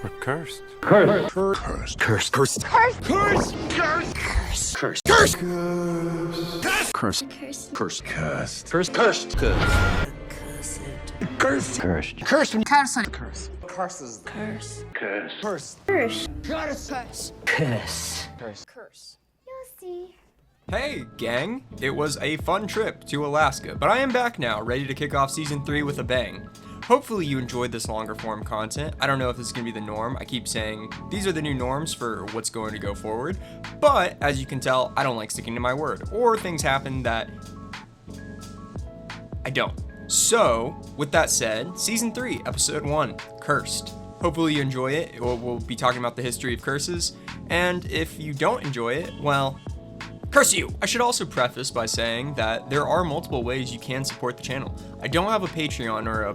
We're cursed. Curse. Cursed. Curse. Curse. Curse. Curse. Curse. Curse. Curse. Curse. Curse. Curse. Cursed. Curse. Cursed. Cursed. Cursed. Cursed. Curse. Curse. Curses. Curse. Curse. Curse. Curse. Curse. Curse. Curse. You'll see. Hey, gang! It was a fun trip to Alaska, but I am back now, ready to kick off Season 3 with a bang. Hopefully you enjoyed this longer form content. I don't know if this is going to be the norm. I keep saying these are the new norms for what's going to go forward, but as you can tell, I don't like sticking to my word, or things happen that I don't. So, with that said, Season 3, Episode 1, Cursed. Hopefully you enjoy it. We'll be talking about the history of curses, and if you don't enjoy it, well, curse you! I should also preface by saying that there are multiple ways you can support the channel. I don't have a Patreon or a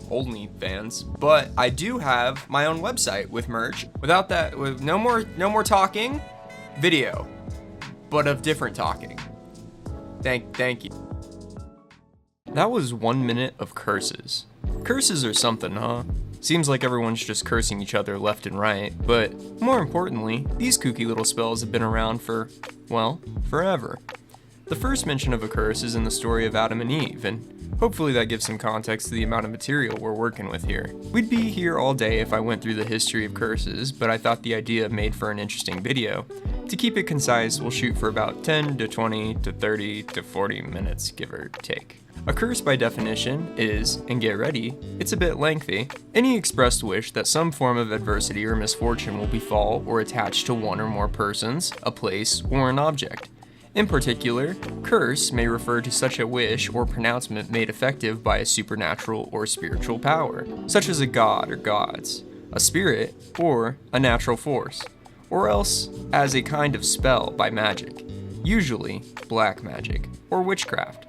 OnlyFans, but I do have my own website with merch. Without that, with no more talking, video, but of different talking. Thank you. That was 1 minute of curses. Curses are something, huh? Seems like everyone's just cursing each other left and right, but more importantly, these kooky little spells have been around for, well, forever. The first mention of a curse is in the story of Adam and Eve, and hopefully that gives some context to the amount of material we're working with here. We'd be here all day if I went through the history of curses, but I thought the idea made for an interesting video. To keep it concise, we'll shoot for about 10 to 20 to 30 to 40 minutes, give or take. A curse by definition is, and get ready, it's a bit lengthy, any expressed wish that some form of adversity or misfortune will befall or attach to one or more persons, a place, or an object. In particular, curse may refer to such a wish or pronouncement made effective by a supernatural or spiritual power, such as a god or gods, a spirit, or a natural force, or else as a kind of spell by magic, usually black magic, or witchcraft.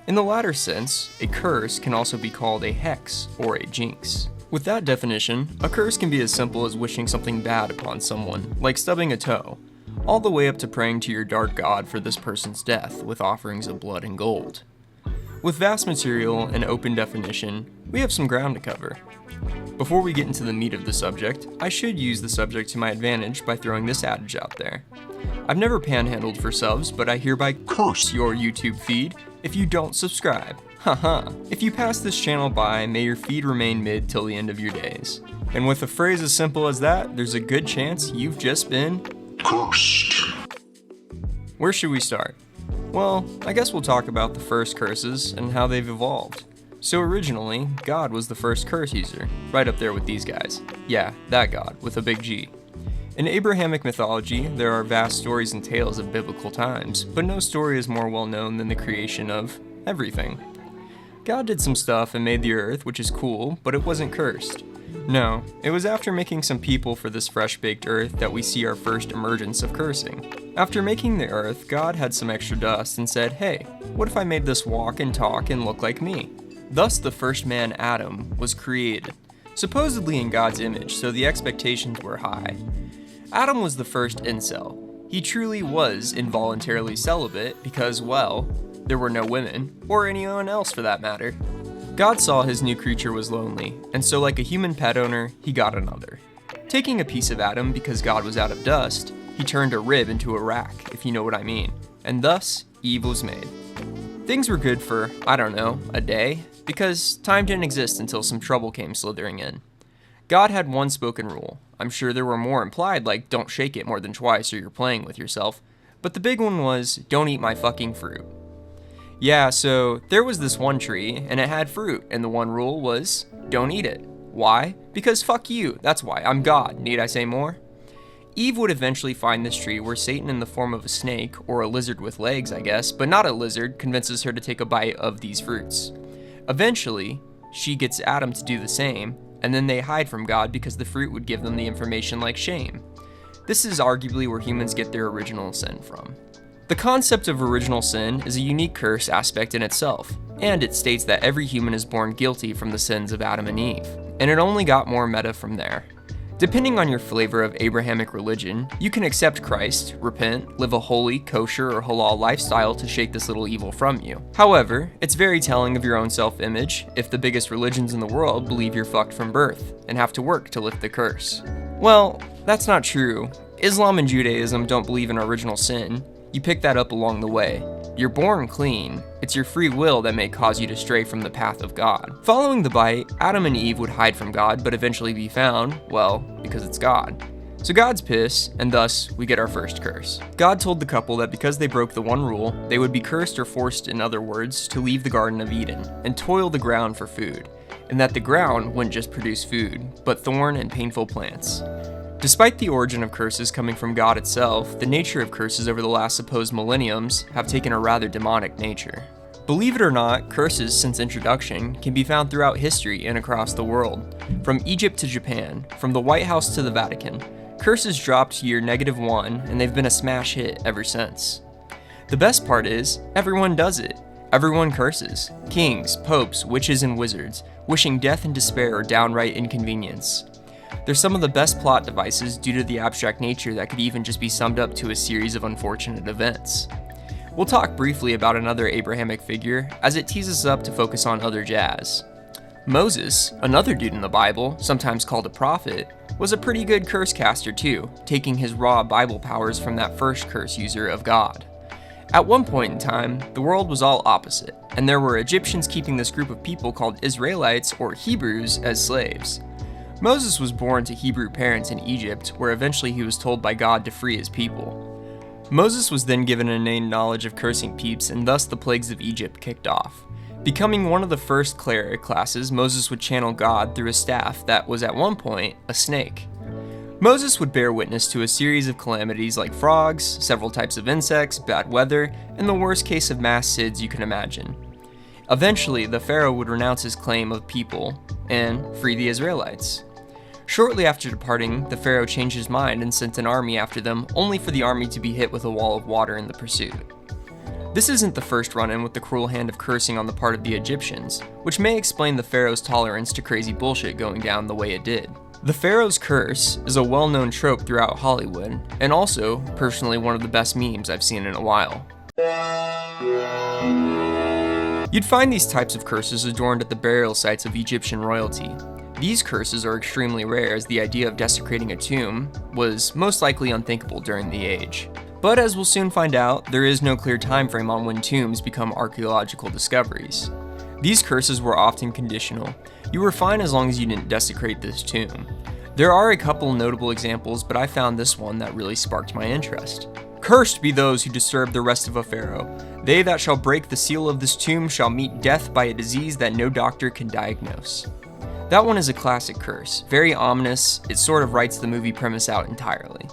In the latter sense, a curse can also be called a hex or a jinx. With that definition, a curse can be as simple as wishing something bad upon someone, like stubbing a toe, all the way up to praying to your dark god for this person's death with offerings of blood and gold. With vast material and open definition, we have some ground to cover. Before we get into the meat of the subject, I should use the subject to my advantage by throwing this adage out there. I've never panhandled for subs, but I hereby curse your YouTube feed if you don't subscribe. Haha. If you pass this channel by, may your feed remain mid till the end of your days. And with a phrase as simple as that, there's a good chance you've just been cursed. Where should we start? Well, I guess we'll talk about the first curses and how they've evolved. So originally, God was the first curse user, right up there with these guys. Yeah, that God, with a big G. In Abrahamic mythology, there are vast stories and tales of biblical times, but no story is more well known than the creation of everything. God did some stuff and made the earth, which is cool, but it wasn't cursed. No, it was after making some people for this fresh-baked earth that we see our first emergence of cursing. After making the earth, God had some extra dust and said, hey, what if I made this walk and talk and look like me? Thus the first man, Adam, was created, supposedly in God's image, so the expectations were high. Adam was the first incel. He truly was involuntarily celibate because, well, there were no women, or anyone else for that matter. God saw his new creature was lonely, and so like a human pet owner, he got another. Taking a piece of Adam because God was out of dust, he turned a rib into a rack, if you know what I mean, and thus, Eve was made. Things were good for, I don't know, a day, because time didn't exist until some trouble came slithering in. God had one spoken rule. I'm sure there were more implied, like don't shake it more than twice or you're playing with yourself, but the big one was, don't eat my fucking fruit. Yeah, so there was this one tree, and it had fruit, and the one rule was, don't eat it. Why? Because fuck you, that's why, I'm God, need I say more? Eve would eventually find this tree where Satan in the form of a snake, or a lizard with legs I guess, but not a lizard, convinces her to take a bite of these fruits. Eventually, she gets Adam to do the same, and then they hide from God because the fruit would give them the information like shame. This is arguably where humans get their original sin from. The concept of original sin is a unique curse aspect in itself, and it states that every human is born guilty from the sins of Adam and Eve, and it only got more meta from there. Depending on your flavor of Abrahamic religion, you can accept Christ, repent, live a holy, kosher, or halal lifestyle to shake this little evil from you. However, it's very telling of your own self-image if the biggest religions in the world believe you're fucked from birth and have to work to lift the curse. Well, that's not true. Islam and Judaism don't believe in original sin. You pick that up along the way. You're born clean. It's your free will that may cause you to stray from the path of God. Following the bite, Adam and Eve would hide from God but eventually be found, well, because it's God. So God's pissed, and thus we get our first curse. God told the couple that because they broke the one rule, they would be cursed or forced, in other words, to leave the Garden of Eden and toil the ground for food, and that the ground wouldn't just produce food, but thorn and painful plants. Despite the origin of curses coming from God itself, the nature of curses over the last supposed millenniums have taken a rather demonic nature. Believe it or not, curses since introduction can be found throughout history and across the world. From Egypt to Japan, from the White House to the Vatican, curses dropped year -1 and they've been a smash hit ever since. The best part is, everyone does it. Everyone curses. Kings, popes, witches, and wizards, wishing death and despair or downright inconvenience. They're some of the best plot devices due to the abstract nature that could even just be summed up to a series of unfortunate events. We'll talk briefly about another Abrahamic figure as it teases us up to focus on other jazz. Moses, another dude in the Bible, sometimes called a prophet, was a pretty good curse caster too, taking his raw Bible powers from that first curse user of God. At one point in time, the world was all opposite, and there were Egyptians keeping this group of people called Israelites or Hebrews as slaves. Moses was born to Hebrew parents in Egypt, where eventually he was told by God to free his people. Moses was then given an innate knowledge of cursing peeps, and thus the plagues of Egypt kicked off. Becoming one of the first cleric classes, Moses would channel God through a staff that was at one point a snake. Moses would bear witness to a series of calamities like frogs, several types of insects, bad weather, and the worst case of mass SIDS you can imagine. Eventually, the Pharaoh would renounce his claim of people and free the Israelites. Shortly after departing, the Pharaoh changed his mind and sent an army after them, only for the army to be hit with a wall of water in the pursuit. This isn't the first run-in with the cruel hand of cursing on the part of the Egyptians, which may explain the Pharaoh's tolerance to crazy bullshit going down the way it did. The Pharaoh's curse is a well-known trope throughout Hollywood, and also, personally, one of the best memes I've seen in a while. You'd find these types of curses adorned at the burial sites of Egyptian royalty. These curses are extremely rare, as the idea of desecrating a tomb was most likely unthinkable during the age. But as we'll soon find out, there is no clear time frame on when tombs become archaeological discoveries. These curses were often conditional. You were fine as long as you didn't desecrate this tomb. There are a couple notable examples, but I found this one that really sparked my interest. Cursed be those who disturb the rest of a pharaoh. They that shall break the seal of this tomb shall meet death by a disease that no doctor can diagnose. That one is a classic curse, very ominous. It sort of writes the movie premise out entirely.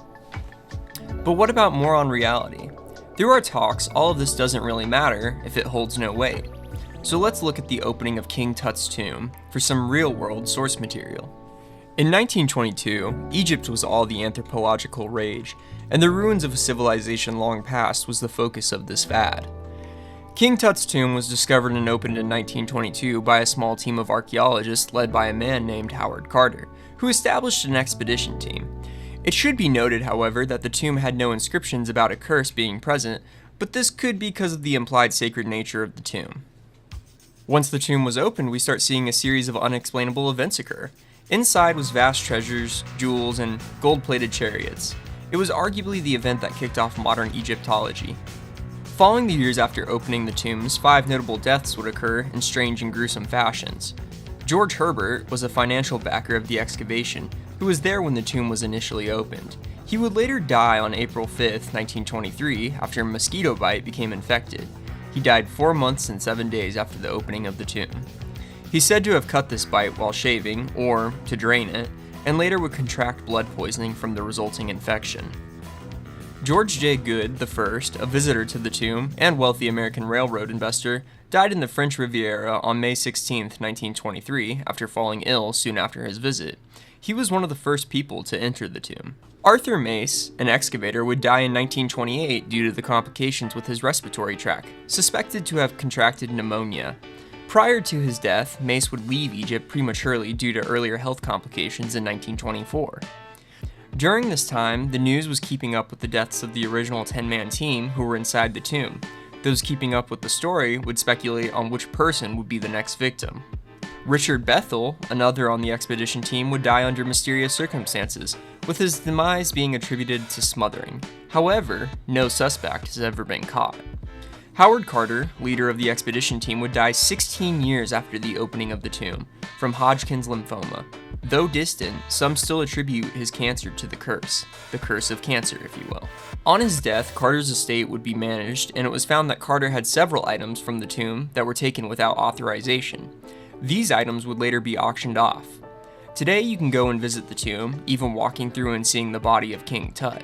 But what about more on reality? Through our talks, all of this doesn't really matter if it holds no weight. So let's look at the opening of King Tut's tomb for some real-world source material. In 1922, Egypt was all the anthropological rage, and the ruins of a civilization long past was the focus of this fad. King Tut's tomb was discovered and opened in 1922 by a small team of archaeologists led by a man named Howard Carter, who established an expedition team. It should be noted, however, that the tomb had no inscriptions about a curse being present, but this could be because of the implied sacred nature of the tomb. Once the tomb was opened, we start seeing a series of unexplainable events occur. Inside was vast treasures, jewels, and gold-plated chariots. It was arguably the event that kicked off modern Egyptology. Following the years after opening the tombs, 5 notable deaths would occur in strange and gruesome fashions. George Herbert was a financial backer of the excavation, who was there when the tomb was initially opened. He would later die on April 5, 1923, after a mosquito bite became infected. He died 4 months and 7 days after the opening of the tomb. He's said to have cut this bite while shaving, or to drain it, and later would contract blood poisoning from the resulting infection. George J. Goode I, a visitor to the tomb and wealthy American railroad investor, died in the French Riviera on May 16, 1923, after falling ill soon after his visit. He was one of the first people to enter the tomb. Arthur Mace, an excavator, would die in 1928 due to the complications with his respiratory tract, suspected to have contracted pneumonia. Prior to his death, Mace would leave Egypt prematurely due to earlier health complications in 1924. During this time, the news was keeping up with the deaths of the original 10-man team who were inside the tomb. Those keeping up with the story would speculate on which person would be the next victim. Richard Bethel, another on the expedition team, would die under mysterious circumstances, with his demise being attributed to smothering. However, no suspect has ever been caught. Howard Carter, leader of the expedition team, would die 16 years after the opening of the tomb, from Hodgkin's lymphoma. Though distant, some still attribute his cancer to the curse of cancer, if you will. On his death, Carter's estate would be managed, and it was found that Carter had several items from the tomb that were taken without authorization. These items would later be auctioned off. Today you can go and visit the tomb, even walking through and seeing the body of King Tut.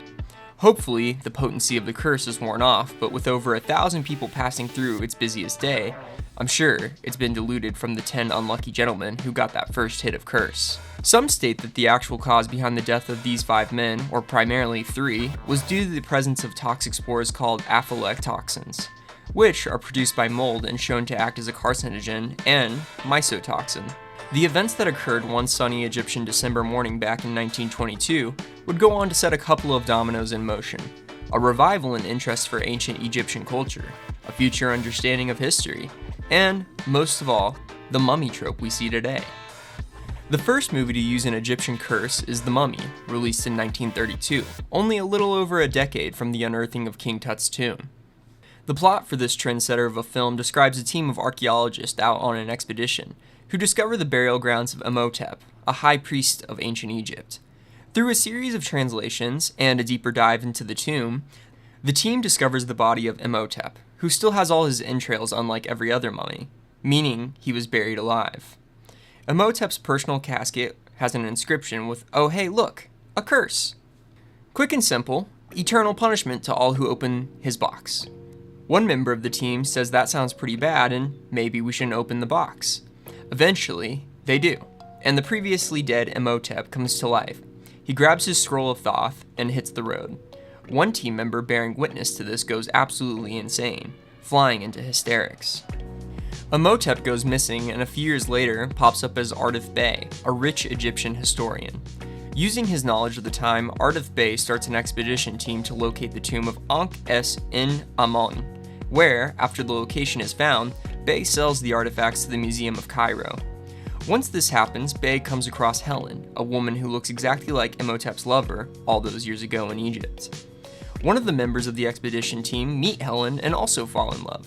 Hopefully, the potency of the curse is worn off, but with over 1,000 people passing through its busiest day, I'm sure it's been diluted from the 10 unlucky gentlemen who got that first hit of curse. Some state that the actual cause behind the death of these 5 men, or primarily 3, was due to the presence of toxic spores called apophytoxins, which are produced by mold and shown to act as a carcinogen and mycotoxin. The events that occurred one sunny Egyptian December morning back in 1922 would go on to set a couple of dominoes in motion: a revival in interest for ancient Egyptian culture, a future understanding of history, and, most of all, the mummy trope we see today. The first movie to use an Egyptian curse is The Mummy, released in 1932, only a little over a decade from the unearthing of King Tut's tomb. The plot for this trendsetter of a film describes a team of archaeologists out on an expedition who discover the burial grounds of Imhotep, a high priest of ancient Egypt. Through a series of translations and a deeper dive into the tomb, the team discovers the body of Imhotep, who still has all his entrails unlike every other mummy, meaning he was buried alive. Imhotep's personal casket has an inscription with, "Oh hey look, a curse." Quick and simple, eternal punishment to all who open his box. One member of the team says that sounds pretty bad and maybe we shouldn't open the box. Eventually, they do, and the previously dead Imhotep comes to life. He grabs his scroll of Thoth and hits the road. One team member bearing witness to this goes absolutely insane, flying into hysterics. Imhotep goes missing and a few years later pops up as Ardif Bey, a rich Egyptian historian. Using his knowledge of the time, Ardif Bey starts an expedition team to locate the tomb of Ankh-es-in-Amon, where, after the location is found, Bey sells the artifacts to the Museum of Cairo. Once this happens, Bey comes across Helen, a woman who looks exactly like Imhotep's lover all those years ago in Egypt. One of the members of the expedition team meet Helen and also fall in love.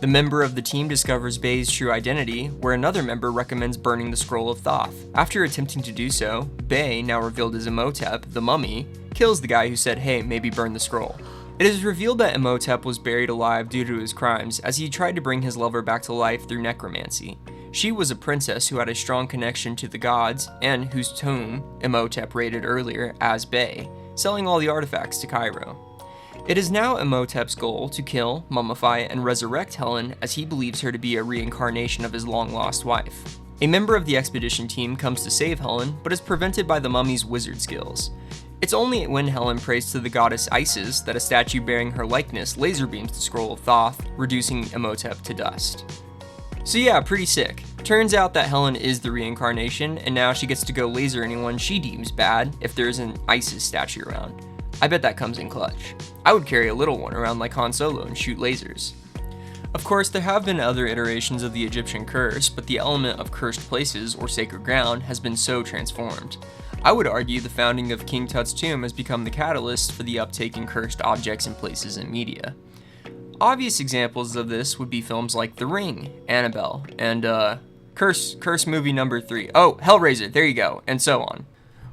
The member of the team discovers Bey's true identity, where another member recommends burning the scroll of Thoth. After attempting to do so, Bey, now revealed as Imhotep, the mummy, kills the guy who said, "Hey, maybe burn the scroll." It is revealed that Imhotep was buried alive due to his crimes, as he tried to bring his lover back to life through necromancy. She was a princess who had a strong connection to the gods, and whose tomb Imhotep raided earlier as Bey, selling all the artifacts to Cairo. It is now Imhotep's goal to kill, mummify, and resurrect Helen, as he believes her to be a reincarnation of his long-lost wife. A member of the expedition team comes to save Helen, but is prevented by the mummy's wizard skills. It's only when Helen prays to the goddess Isis that a statue bearing her likeness laser beams the scroll of Thoth, reducing Imhotep to dust. So yeah, pretty sick. Turns out that Helen is the reincarnation, and now she gets to go laser anyone she deems bad if there's an Isis statue around. I bet that comes in clutch. I would carry a little one around like Han Solo and shoot lasers. Of course, there have been other iterations of the Egyptian curse, but the element of cursed places or sacred ground has been so transformed. I would argue the founding of King Tut's tomb has become the catalyst for the uptake in cursed objects and places in media. Obvious examples of this would be films like The Ring, Annabelle, and Curse movie number 3. Oh, Hellraiser, there you go, and so on.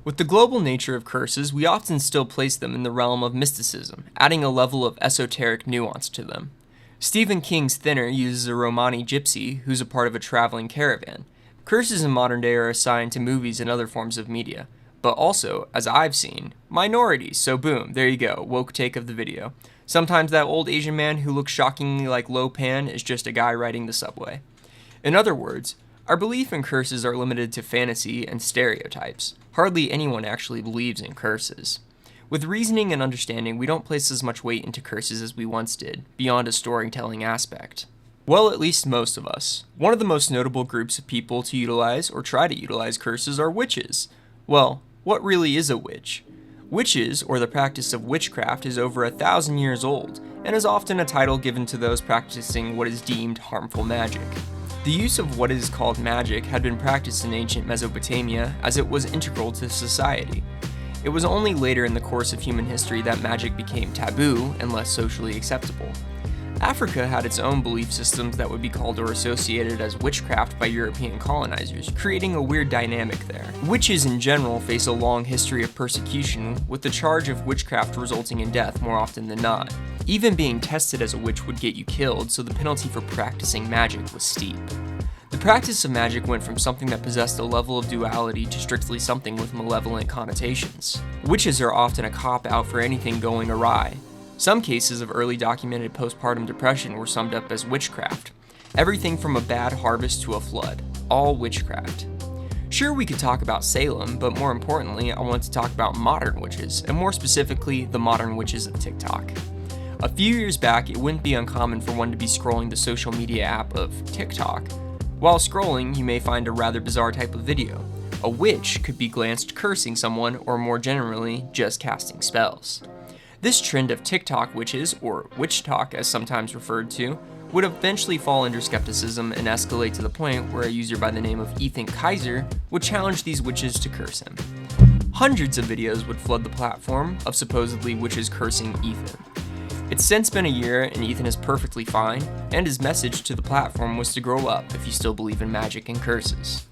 With the global nature of curses, we often still place them in the realm of mysticism, adding a level of esoteric nuance to them. Stephen King's Thinner uses a Romani gypsy who's a part of a traveling caravan. Curses in modern day are assigned to movies and other forms of media, but also, as I've seen, minorities, so boom, there you go, woke take of the video. Sometimes that old Asian man who looks shockingly like Lo Pan is just a guy riding the subway. In other words, our belief in curses are limited to fantasy and stereotypes. Hardly anyone actually believes in curses. With reasoning and understanding, we don't place as much weight into curses as we once did, beyond a storytelling aspect. Well, at least most of us. One of the most notable groups of people to utilize or try to utilize curses are witches. Well, what really is a witch? Witches, or the practice of witchcraft, is over 1,000 years old, and is often a title given to those practicing what is deemed harmful magic. The use of what is called magic had been practiced in ancient Mesopotamia as it was integral to society. It was only later in the course of human history that magic became taboo and less socially acceptable. Africa had its own belief systems that would be called or associated as witchcraft by European colonizers, creating a weird dynamic there. Witches in general face a long history of persecution, with the charge of witchcraft resulting in death more often than not. Even being tested as a witch would get you killed, so the penalty for practicing magic was steep. The practice of magic went from something that possessed a level of duality to strictly something with malevolent connotations. Witches are often a cop-out for anything going awry. Some cases of early documented postpartum depression were summed up as witchcraft. Everything from a bad harvest to a flood, all witchcraft. Sure, we could talk about Salem, but more importantly, I want to talk about modern witches, and more specifically, the modern witches of TikTok. A few years back, it wouldn't be uncommon for one to be scrolling the social media app of TikTok. While scrolling, you may find a rather bizarre type of video. A witch could be glanced cursing someone, or more generally, just casting spells. This trend of TikTok witches, or witch talk as sometimes referred to, would eventually fall under skepticism and escalate to the point where a user by the name of Ethan Kaiser would challenge these witches to curse him. Hundreds of videos would flood the platform of supposedly witches cursing Ethan. It's since been a year and Ethan is perfectly fine, and his message to the platform was to grow up if you still believe in magic and curses.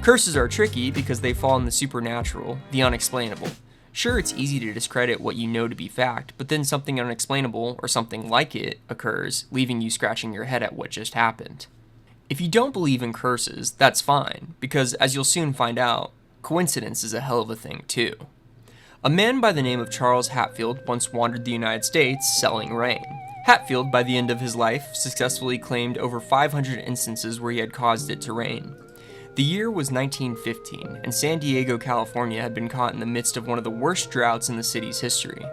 Curses are tricky because they fall in the supernatural, the unexplainable. Sure, it's easy to discredit what you know to be fact, but then something unexplainable, or something like it, occurs, leaving you scratching your head at what just happened. If you don't believe in curses, that's fine, because as you'll soon find out, coincidence is a hell of a thing too. A man by the name of Charles Hatfield once wandered the United States selling rain. Hatfield, by the end of his life, successfully claimed over 500 instances where he had caused it to rain. The year was 1915, and San Diego, California had been caught in the midst of one of the worst droughts in the city's history.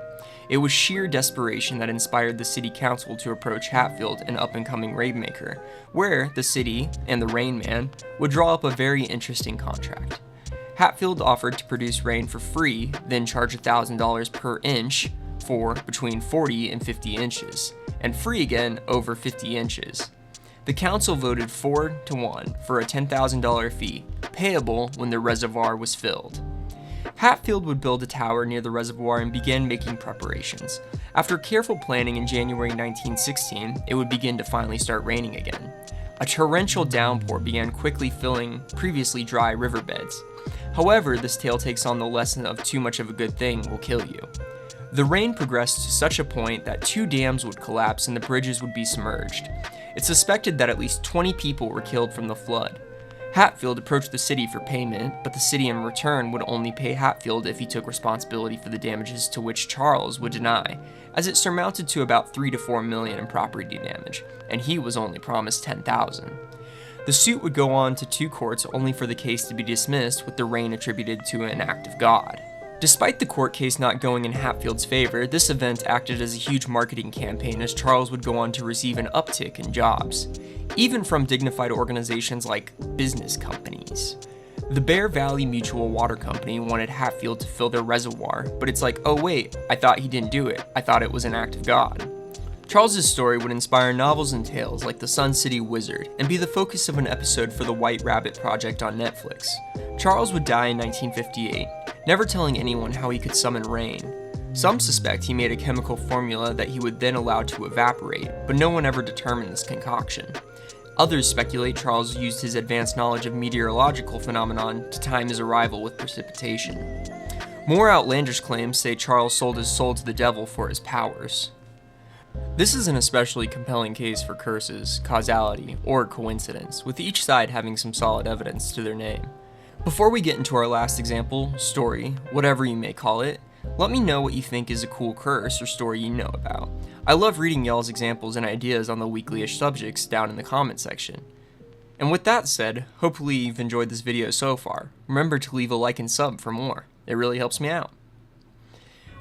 It was sheer desperation that inspired the city council to approach Hatfield, an up-and-coming Rainmaker, where the city and the Rain Man would draw up a very interesting contract. Hatfield offered to produce rain for free, then charge $1,000 per inch for between 40 and 50 inches, and free again over 50 inches. The council voted 4-1 for a $10,000 fee, payable when the reservoir was filled. Hatfield would build a tower near the reservoir and began making preparations. After careful planning in January 1916, it would begin to finally start raining again. A torrential downpour began quickly filling previously dry riverbeds. However, this tale takes on the lesson of too much of a good thing will kill you. The rain progressed to such a point that 2 dams would collapse and the bridges would be submerged. It's suspected that at least 20 people were killed from the flood. Hatfield approached the city for payment, but the city in return would only pay Hatfield if he took responsibility for the damages, to which Charles would deny, as it surmounted to about $3 to $4 million in property damage, and he was only promised $10,000. The suit would go on to 2 courts only for the case to be dismissed with the rain attributed to an act of God. Despite the court case not going in Hatfield's favor, this event acted as a huge marketing campaign as Charles would go on to receive an uptick in jobs, even from dignified organizations like business companies. The Bear Valley Mutual Water Company wanted Hatfield to fill their reservoir, but it's like, oh wait, I thought he didn't do it. I thought it was an act of God. Charles's story would inspire novels and tales like The Sun City Wizard and be the focus of an episode for the White Rabbit Project on Netflix. Charles would die in 1958, never telling anyone how he could summon rain. Some suspect he made a chemical formula that he would then allow to evaporate, but no one ever determined this concoction. Others speculate Charles used his advanced knowledge of meteorological phenomenon to time his arrival with precipitation. More outlandish claims say Charles sold his soul to the devil for his powers. This is an especially compelling case for curses, causality, or coincidence, with each side having some solid evidence to their name. Before we get into our last example, story, whatever you may call it, let me know what you think is a cool curse or story you know about. I love reading y'all's examples and ideas on the weekly-ish subjects down in the comment section. And with that said, hopefully you've enjoyed this video so far. Remember to leave a like and sub for more. It really helps me out.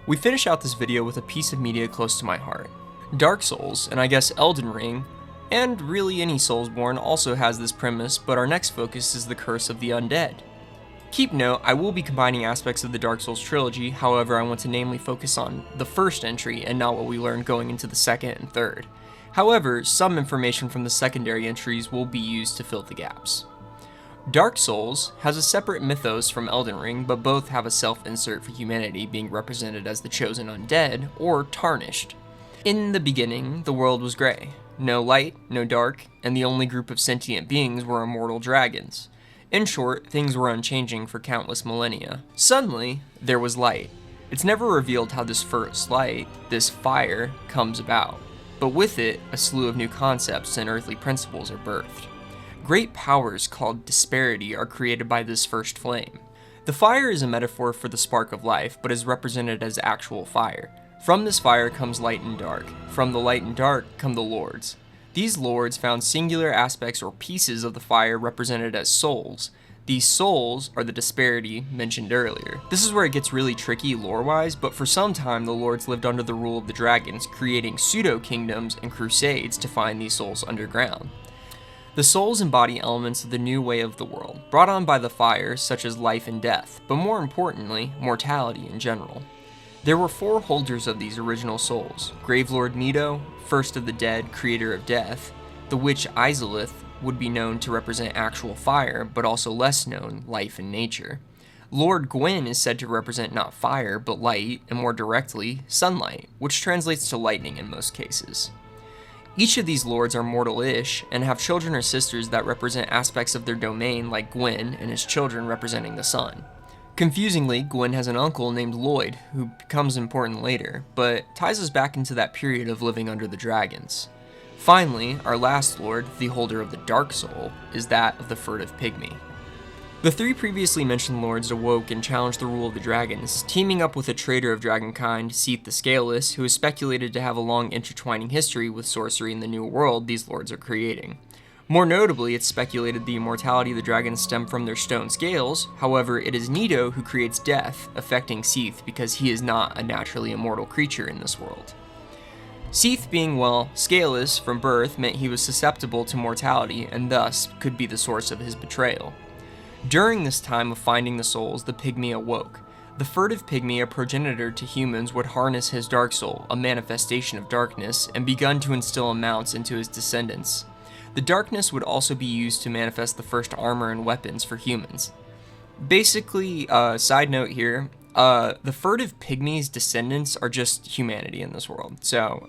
We finish out this video with a piece of media close to my heart. Dark Souls, and I guess Elden Ring, And really any Soulsborne also has this premise, but our next focus is the Curse of the Undead. Keep note, I will be combining aspects of the Dark Souls trilogy, however I want to namely focus on the first entry and not what we learned going into the second and third. However, some information from the secondary entries will be used to fill the gaps. Dark Souls has a separate mythos from Elden Ring, but both have a self-insert for humanity being represented as the chosen undead, or tarnished. In the beginning, the world was gray. No light, no dark, and the only group of sentient beings were immortal dragons. In short, things were unchanging for countless millennia. Suddenly, there was light. It's never revealed how this first light, this fire, comes about, but with it, a slew of new concepts and earthly principles are birthed. Great powers called disparity are created by this first flame. The fire is a metaphor for the spark of life, but is represented as actual fire. From this fire comes light and dark. From the light and dark come the lords. These lords found singular aspects or pieces of the fire represented as souls. These souls are the disparity mentioned earlier. This is where it gets really tricky lore-wise, but for some time the lords lived under the rule of the dragons, creating pseudo-kingdoms and crusades to find these souls underground. The souls embody elements of the new way of the world, brought on by the fire, such as life and death, but more importantly, mortality in general. There were 4 holders of these original souls: Gravelord Nito, first of the dead, creator of death; the witch Izalith would be known to represent actual fire, but also less known, life and nature. Lord Gwyn is said to represent not fire, but light, and more directly, sunlight, which translates to lightning in most cases. Each of these lords are mortal-ish, and have children or sisters that represent aspects of their domain, like Gwyn and his children representing the sun. Confusingly, Gwyn has an uncle named Lloyd, who becomes important later, but ties us back into that period of living under the dragons. Finally, our last lord, the holder of the Dark Soul, is that of the furtive pygmy. The 3 previously mentioned lords awoke and challenged the rule of the dragons, teaming up with a traitor of dragonkind, Seath the Scaleless, who is speculated to have a long intertwining history with sorcery in the new world these lords are creating. More notably, it's speculated the immortality of the dragons stem from their stone scales. However, it is Nito who creates death, affecting Seath because he is not a naturally immortal creature in this world. Seath being, well, scaleless from birth meant he was susceptible to mortality and thus could be the source of his betrayal. During this time of finding the souls, the pygmy awoke. The furtive pygmy, a progenitor to humans, would harness his dark soul, a manifestation of darkness, and begun to instill amounts into his descendants. The darkness would also be used to manifest the first armor and weapons for humans. Basically, side note here, the furtive pygmy's descendants are just humanity in this world. So,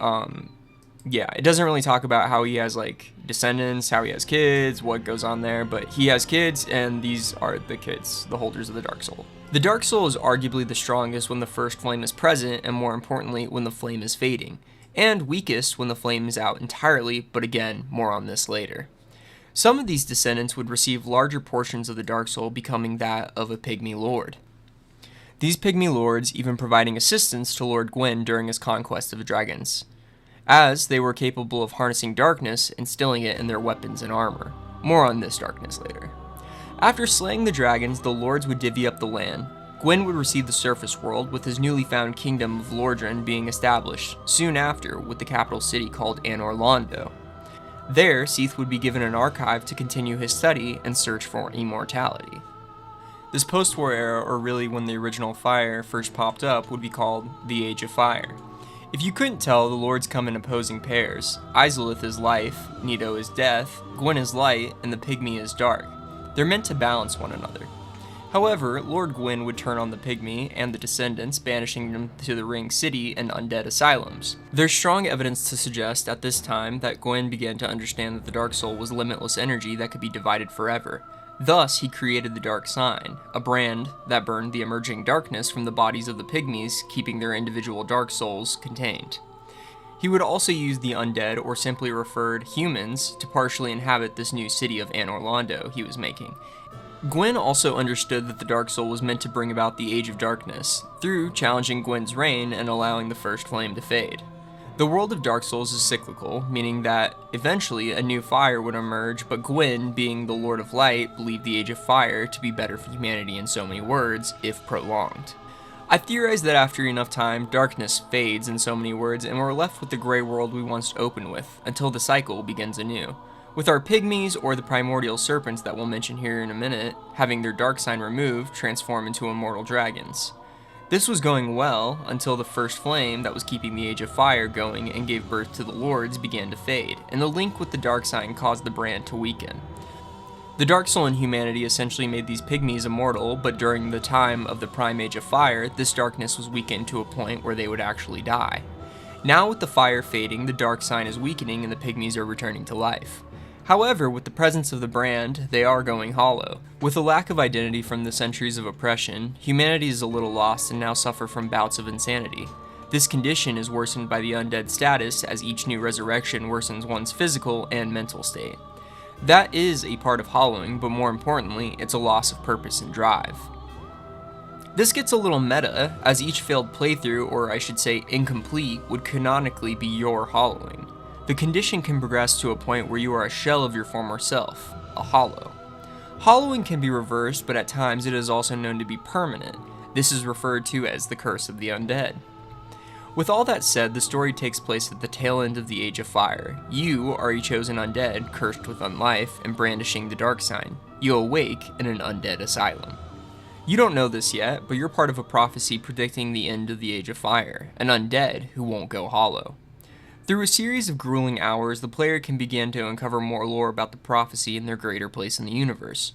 yeah, it doesn't really talk about how he has, like, descendants, how he has kids, what goes on there, but he has kids, and these are the kids, the holders of the Dark Soul. The Dark Soul is arguably the strongest when the first flame is present, and more importantly, when the flame is fading, and weakest when the flame is out entirely, but again, more on this later. Some of these descendants would receive larger portions of the Dark Soul, becoming that of a pygmy lord. These pygmy lords even providing assistance to Lord Gwyn during his conquest of the dragons, as they were capable of harnessing darkness, instilling it in their weapons and armor. More on this darkness later. After slaying the dragons, the lords would divvy up the land. Gwyn would receive the surface world, with his newly found kingdom of Lordran being established, soon after with the capital city called Anor Londo. There, Seath would be given an archive to continue his study and search for immortality. This post-war era, or really when the original fire first popped up, would be called the Age of Fire. If you couldn't tell, the lords come in opposing pairs. Izalith is life, Nito is death, Gwyn is light, and the pygmy is dark. They're meant to balance one another. However, Lord Gwyn would turn on the pygmy and the descendants, banishing them to the Ring City and undead asylums. There's strong evidence to suggest at this time that Gwyn began to understand that the Dark Soul was limitless energy that could be divided forever. Thus, he created the Dark Sign, a brand that burned the emerging darkness from the bodies of the pygmies, keeping their individual Dark Souls contained. He would also use the undead, or simply referred humans, to partially inhabit this new city of Anor Londo he was making. Gwyn also understood that the Dark Soul was meant to bring about the Age of Darkness, through challenging Gwyn's reign and allowing the first flame to fade. The world of Dark Souls is cyclical, meaning that eventually a new fire would emerge, but Gwyn, being the Lord of Light, believed the Age of Fire to be better for humanity in so many words, if prolonged. I theorize that after enough time, darkness fades in so many words, and we're left with the gray world we once opened with, until the cycle begins anew. With our pygmies, or the primordial serpents that we'll mention here in a minute, having their dark sign removed, transform into immortal dragons. This was going well until the first flame that was keeping the Age of Fire going and gave birth to the Lords began to fade, and the link with the dark sign caused the brand to weaken. The Dark Soul in humanity essentially made these pygmies immortal, but during the time of the Prime Age of Fire, this darkness was weakened to a point where they would actually die. Now with the fire fading, the dark sign is weakening and the pygmies are returning to life. However, with the presence of the brand, they are going hollow. With a lack of identity from the centuries of oppression, humanity is a little lost and now suffer from bouts of insanity. This condition is worsened by the undead status, as each new resurrection worsens one's physical and mental state. That is a part of hollowing, but more importantly, it's a loss of purpose and drive. This gets a little meta, as each failed playthrough, or I should say incomplete, would canonically be your hollowing. The condition can progress to a point where you are a shell of your former self, a hollow. Hollowing can be reversed, but at times it is also known to be permanent. This is referred to as the Curse of the Undead. With all that said, the story takes place at the tail end of the Age of Fire. You are a chosen undead, cursed with unlife, and brandishing the dark sign. You awake in an undead asylum. You don't know this yet, but you're part of a prophecy predicting the end of the Age of Fire, an undead who won't go hollow. Through a series of grueling hours, the player can begin to uncover more lore about the prophecy and their greater place in the universe.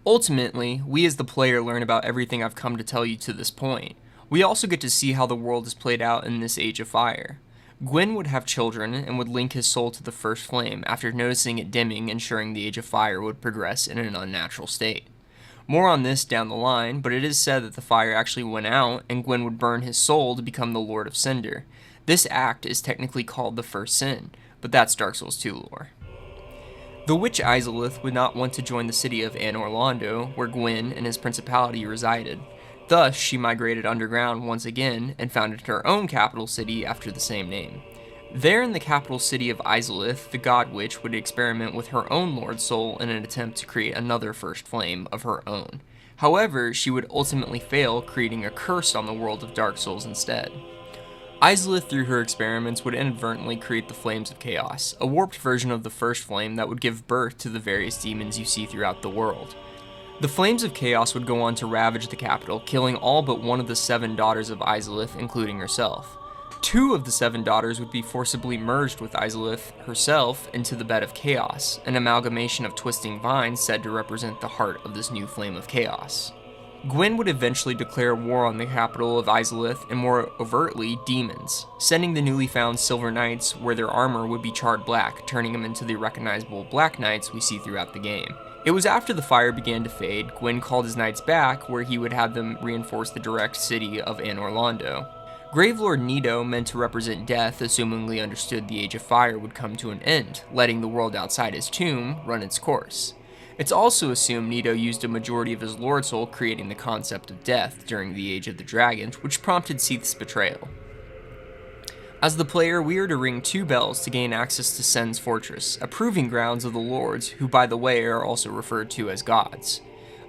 Ultimately, we as the player learn about everything I've come to tell you to this point. We also get to see how the world is played out in this Age of Fire. Gwyn would have children and would link his soul to the first flame after noticing it dimming, ensuring the Age of Fire would progress in an unnatural state. More on this down the line, but it is said that the fire actually went out and Gwyn would burn his soul to become the Lord of Cinder. This act is technically called the First Sin, but that's Dark Souls 2 lore. The witch Izalith would not want to join the city of Anor Londo, where Gwyn and his principality resided. Thus, she migrated underground once again and founded her own capital city after the same name. There in the capital city of Izalith, the God Witch would experiment with her own Lord Soul in an attempt to create another First Flame of her own. However, she would ultimately fail, creating a curse on the world of Dark Souls instead. Izalith, through her experiments, would inadvertently create the Flames of Chaos, a warped version of the First Flame that would give birth to the various demons you see throughout the world. The Flames of Chaos would go on to ravage the capital, killing all but one of the 7 daughters of Izalith, including herself. 2 of the 7 daughters would be forcibly merged with Izalith herself into the Bed of Chaos, an amalgamation of twisting vines said to represent the heart of this new Flame of Chaos. Gwyn would eventually declare war on the capital of Izalith and more overtly, demons, sending the newly found Silver Knights where their armor would be charred black, turning them into the recognizable Black Knights we see throughout the game. It was after the fire began to fade, Gwyn called his knights back, where he would have them reinforce the direct city of Anor Londo. Gravelord Nito, meant to represent death, assumingly understood the Age of Fire would come to an end, letting the world outside his tomb run its course. It's also assumed Nito used a majority of his Lord Soul, creating the concept of death during the Age of the Dragons, which prompted Seath's betrayal. As the player, we are to ring 2 bells to gain access to Sen's fortress, a proving grounds of the Lords, who by the way are also referred to as gods.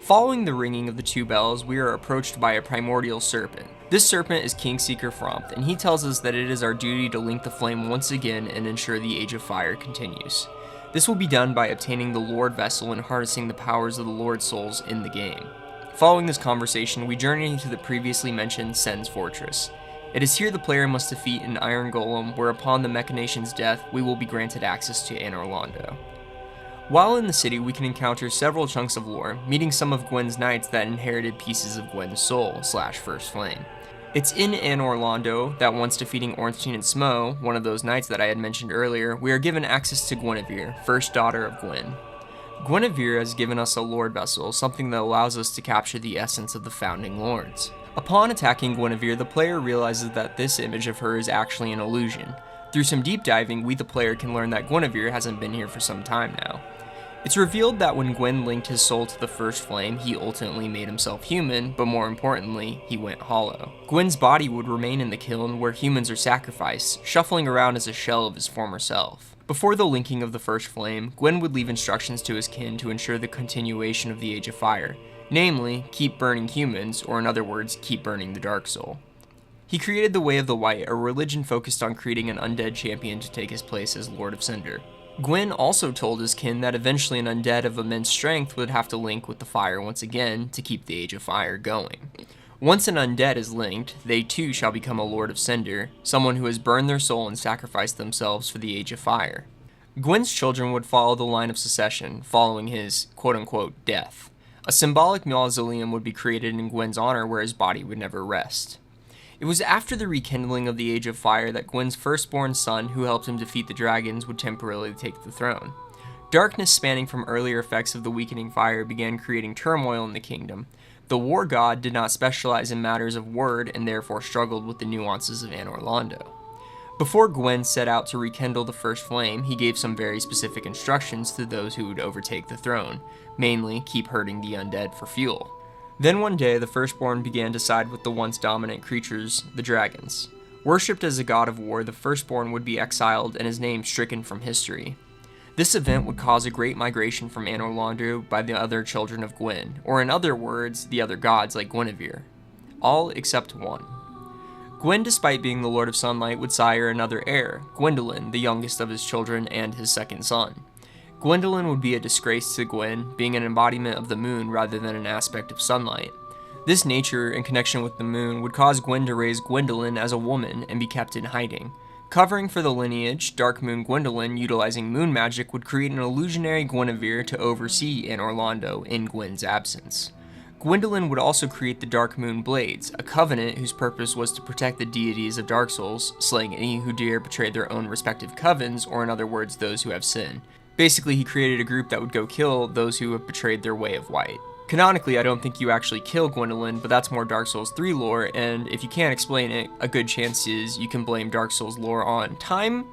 Following the ringing of the 2 bells, we are approached by a primordial serpent. This serpent is Kingseeker Frompt, and he tells us that it is our duty to link the flame once again and ensure the Age of Fire continues. This will be done by obtaining the Lord Vessel and harnessing the powers of the Lord Souls in the game. Following this conversation, we journey to the previously mentioned Sen's fortress. It is here the player must defeat an iron golem, where upon the Machination's death, we will be granted access to Anor Londo. While in the city, we can encounter several chunks of lore, meeting some of Gwyn's knights that inherited pieces of Gwyn's soul / First Flame. It's in Anor Londo that once defeating Ornstein and Smo, one of those knights that I had mentioned earlier, we are given access to Guinevere, first daughter of Gwyn. Guinevere has given us a Lord Vessel, something that allows us to capture the essence of the founding lords. Upon attacking Guinevere, the player realizes that this image of her is actually an illusion. Through some deep diving, we the player can learn that Guinevere hasn't been here for some time now. It's revealed that when Gwyn linked his soul to the First Flame, he ultimately made himself human, but more importantly, he went hollow. Gwyn's body would remain in the kiln where humans are sacrificed, shuffling around as a shell of his former self. Before the linking of the First Flame, Gwyn would leave instructions to his kin to ensure the continuation of the Age of Fire. namely, keep burning humans, or in other words, keep burning the Dark Soul. He created the Way of the White, a religion focused on creating an undead champion to take his place as Lord of Cinder. Gwyn also told his kin that eventually an undead of immense strength would have to link with the fire once again to keep the Age of Fire going. Once an undead is linked, they too shall become a Lord of Cinder, someone who has burned their soul and sacrificed themselves for the Age of Fire. Gwyn's children would follow the line of succession, following his quote-unquote death. A symbolic mausoleum would be created in Gwyn's honor where his body would never rest. It was after the rekindling of the Age of Fire that Gwyn's firstborn son, who helped him defeat the dragons, would temporarily take the throne. Darkness spanning from earlier effects of the weakening fire began creating turmoil in the kingdom. The war god did not specialize in matters of word and therefore struggled with the nuances of Anor Londo. Before Gwyn set out to rekindle the first flame, he gave some very specific instructions to those who would overtake the throne, mainly keep hurting the undead for fuel. Then one day, the firstborn began to side with the once dominant creatures, the dragons. Worshipped as a god of war, the firstborn would be exiled and his name stricken from history. This event would cause a great migration from Anor Londo by the other children of Gwyn, or in other words, the other gods like Guinevere. All except one. Gwyn, despite being the Lord of Sunlight, would sire another heir, Gwyndolin, the youngest of his children and his second son. Gwyndolin would be a disgrace to Gwyn, being an embodiment of the moon rather than an aspect of sunlight. This nature, in connection with the moon, would cause Gwyn to raise Gwyndolin as a woman and be kept in hiding. Covering for the lineage, Dark Moon Gwyndolin, utilizing moon magic, would create an illusionary Guinevere to oversee Anor Londo in Gwyn's absence. Gwyndolin would also create the Dark Moon Blades, a covenant whose purpose was to protect the deities of Dark Souls, slaying any who dare betray their own respective covens, or in other words, those who have sinned. Basically, he created a group that would go kill those who have betrayed their Way of White. Canonically, I don't think you actually kill Gwyndolin, but that's more Dark Souls 3 lore, and if you can't explain it, a good chance is you can blame Dark Souls lore on time,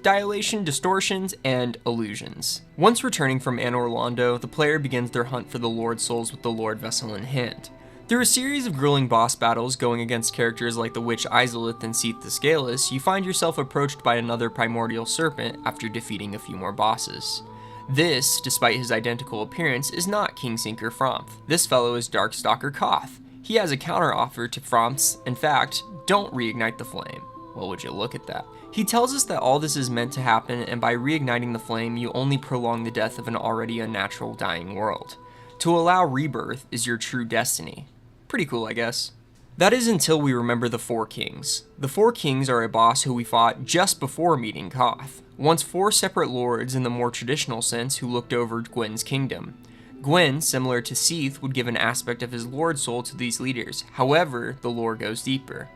dilation, distortions, and illusions. Once returning from Anor Londo, the player begins their hunt for the Lord Souls with the Lord Vessel in hand. Through a series of grueling boss battles going against characters like the Witch Izalith and Seath the Scaleless, you find yourself approached by another primordial serpent after defeating a few more bosses. This, despite his identical appearance, is not Kingsinker Fromth. This fellow is Darkstalker Koth. He has a counter-offer to Fromth's. In fact, don't reignite the flame. Well, would you look at that? He tells us that all this is meant to happen, and by reigniting the flame, you only prolong the death of an already unnatural dying world. To allow rebirth is your true destiny. Pretty cool, I guess. That is until we remember the Four Kings. The Four Kings are a boss who we fought just before meeting Koth. Once four separate lords in the more traditional sense who looked over Gwyn's kingdom. Gwyn, similar to Seath, would give an aspect of his lord soul to these leaders. However, the lore goes deeper.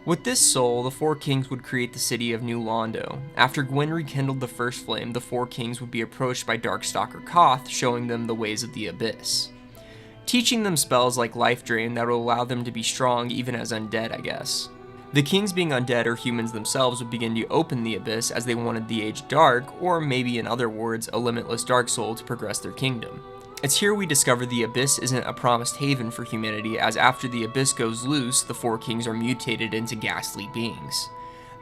With this soul, the Four Kings would create the city of New Londo. After Gwyn rekindled the first flame, the Four Kings would be approached by Darkstalker Koth, showing them the ways of the Abyss. Teaching them spells like Life Drain that would allow them to be strong even as undead, I guess. The kings being undead or humans themselves would begin to open the Abyss as they wanted the Age dark, or maybe in other words, a limitless dark soul to progress their kingdom. It's here we discover the Abyss isn't a promised haven for humanity, as after the Abyss goes loose, the Four Kings are mutated into ghastly beings.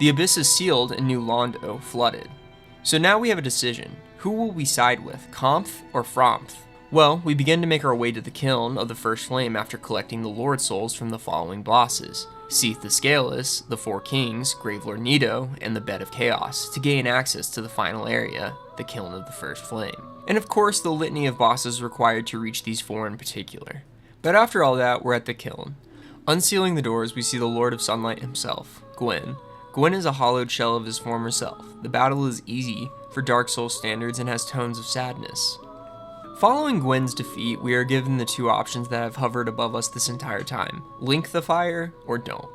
The Abyss is sealed and New Londo flooded. So now we have a decision. Who will we side with, Komph or Fromth? Well, we begin to make our way to the kiln of the First Flame after collecting the Lord Souls from the following bosses: Seath the Scaleless, the Four Kings, Gravelord Nito, and the Bed of Chaos, to gain access to the final area, the Kiln of the First Flame. And of course, the litany of bosses required to reach these four in particular. But after all that, we're at the kiln. Unsealing the doors, we see the Lord of Sunlight himself, Gwyn. Gwyn is a hollowed shell of his former self. The battle is easy for Dark Souls standards and has tones of sadness. Following Gwyn's defeat, we are given the two options that have hovered above us this entire time: link the fire or don't.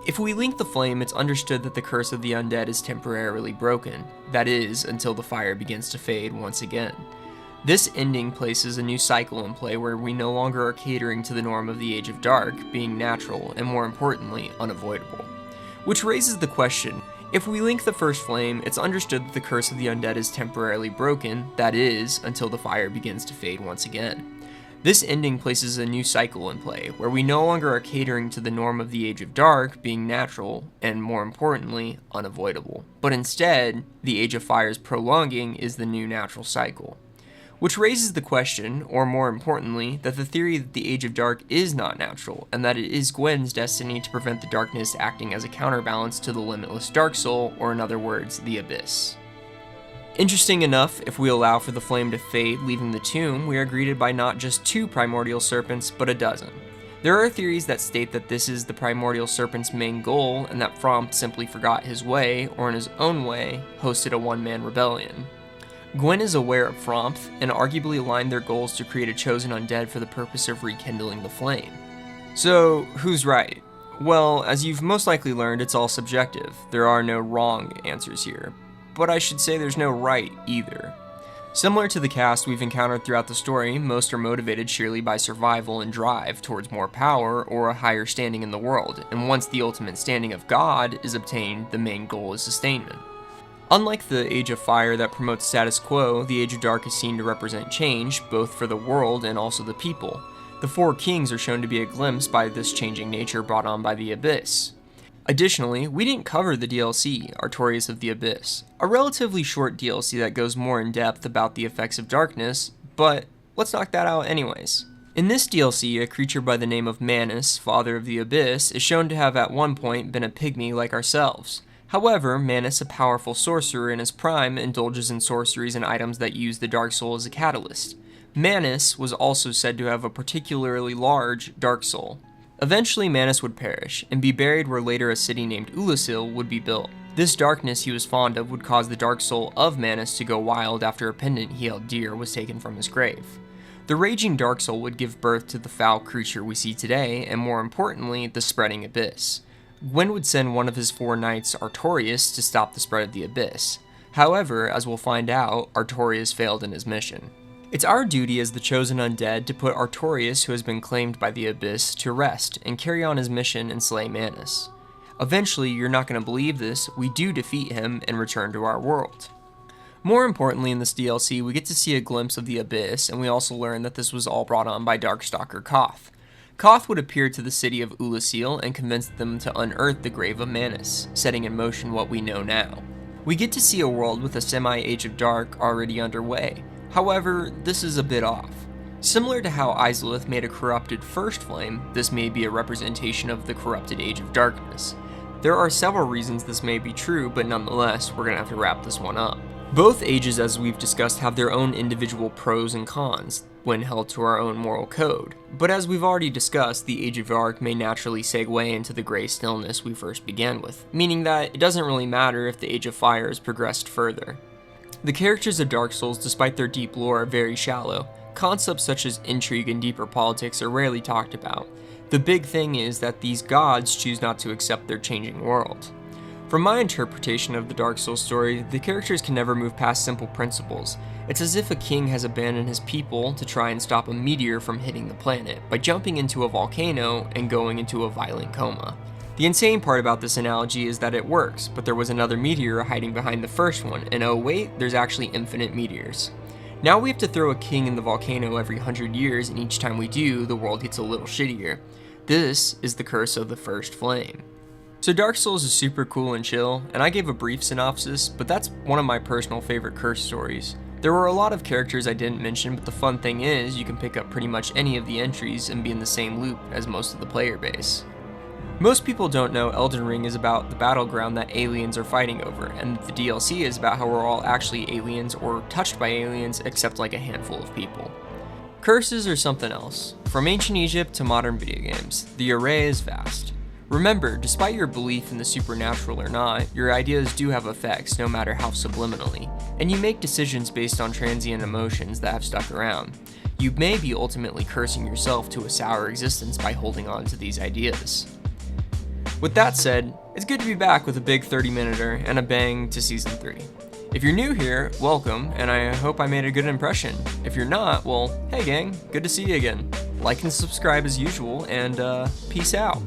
If we link the flame, it's understood that the curse of the undead is temporarily broken, that is, until the fire begins to fade once again. This ending places a new cycle in play where we no longer are catering to the norm of the Age of Dark, being natural and more importantly, unavoidable. Which raises the question, if we link the first flame, it's understood that the curse of the undead is temporarily broken, that is, until the fire begins to fade once again. This ending places a new cycle in play, where we no longer are catering to the norm of the Age of Dark being natural, and more importantly, unavoidable. But instead, the Age of Fire's prolonging is the new natural cycle. Which raises the question, or more importantly, that the theory that the Age of Dark is not natural, and that it is Gwen's destiny to prevent the darkness acting as a counterbalance to the limitless dark soul, or in other words, the abyss. Interesting enough, if we allow for the flame to fade, leaving the tomb, we are greeted by not just 2 primordial serpents, but a dozen. There are theories that state that this is the primordial serpent's main goal, and that Fromp simply forgot his way, or in his own way, hosted a one-man rebellion. Gwen is aware of Fromp, and arguably aligned their goals to create a chosen undead for the purpose of rekindling the flame. So, who's right? Well, as you've most likely learned, it's all subjective. There are no wrong answers here. But I should say there's no right either. Similar to the cast we've encountered throughout the story, most are motivated sheerly by survival and drive towards more power or a higher standing in the world, and once the ultimate standing of God is obtained, the main goal is sustainment. Unlike the Age of Fire that promotes status quo, the Age of Dark is seen to represent change, both for the world and also the people. The 4 kings are shown to be a glimpse by this changing nature brought on by the Abyss. Additionally, we didn't cover the DLC, Artorias of the Abyss, a relatively short DLC that goes more in depth about the effects of darkness, but let's knock that out anyways. In this DLC, a creature by the name of Manus, Father of the Abyss, is shown to have at one point been a pygmy like ourselves. However, Manus, a powerful sorcerer in his prime, indulges in sorceries and items that use the Dark Soul as a catalyst. Manus was also said to have a particularly large Dark Soul. Eventually, Manus would perish, and be buried where later a city named Ulasil would be built. This darkness he was fond of would cause the Dark Soul of Manus to go wild after a pendant he held dear was taken from his grave. The raging Dark Soul would give birth to the foul creature we see today, and more importantly, the spreading Abyss. Gwen would send one of his 4 knights, Artorias, to stop the spread of the Abyss. However, as we'll find out, Artorias failed in his mission. It's our duty as the chosen undead to put Artorias, who has been claimed by the Abyss, to rest and carry on his mission and slay Manus. Eventually, you're not going to believe this, we do defeat him and return to our world. More importantly, in this DLC, we get to see a glimpse of the Abyss, and we also learn that this was all brought on by Darkstalker Koth. Koth would appear to the city of Ulasil and convince them to unearth the grave of Manus, setting in motion what we know now. We get to see a world with a semi-Age of Dark already underway. However, this is a bit off. Similar to how Izalith made a corrupted First Flame, this may be a representation of the corrupted Age of Darkness. There are several reasons this may be true, but nonetheless, we're gonna have to wrap this one up. Both ages, as we've discussed, have their own individual pros and cons when held to our own moral code. But as we've already discussed, the Age of Dark may naturally segue into the gray stillness we first began with, meaning that it doesn't really matter if the Age of Fire has progressed further. The characters of Dark Souls, despite their deep lore, are very shallow. Concepts such as intrigue and deeper politics are rarely talked about. The big thing is that these gods choose not to accept their changing world. From my interpretation of the Dark Souls story, the characters can never move past simple principles. It's as if a king has abandoned his people to try and stop a meteor from hitting the planet by jumping into a volcano and going into a violent coma. The insane part about this analogy is that it works, but there was another meteor hiding behind the first one, and oh wait, there's actually infinite meteors. Now we have to throw a king in the volcano every 100 years, and each time we do, the world gets a little shittier. This is the curse of the first flame. So Dark Souls is super cool and chill, and I gave a brief synopsis, but that's one of my personal favorite curse stories. There were a lot of characters I didn't mention, but the fun thing is you can pick up pretty much any of the entries and be in the same loop as most of the player base. Most people don't know Elden Ring is about the battleground that aliens are fighting over, and the DLC is about how we're all actually aliens or touched by aliens except like a handful of people. Curses are something else. From ancient Egypt to modern video games, the array is vast. Remember, despite your belief in the supernatural or not, your ideas do have effects no matter how subliminally, and you make decisions based on transient emotions that have stuck around. You may be ultimately cursing yourself to a sour existence by holding on to these ideas. With that said, it's good to be back with a big 30-minuter and a bang to Season 3. If you're new here, welcome, and I hope I made a good impression. If you're not, well, hey gang, good to see you again. Like and subscribe as usual, and peace out.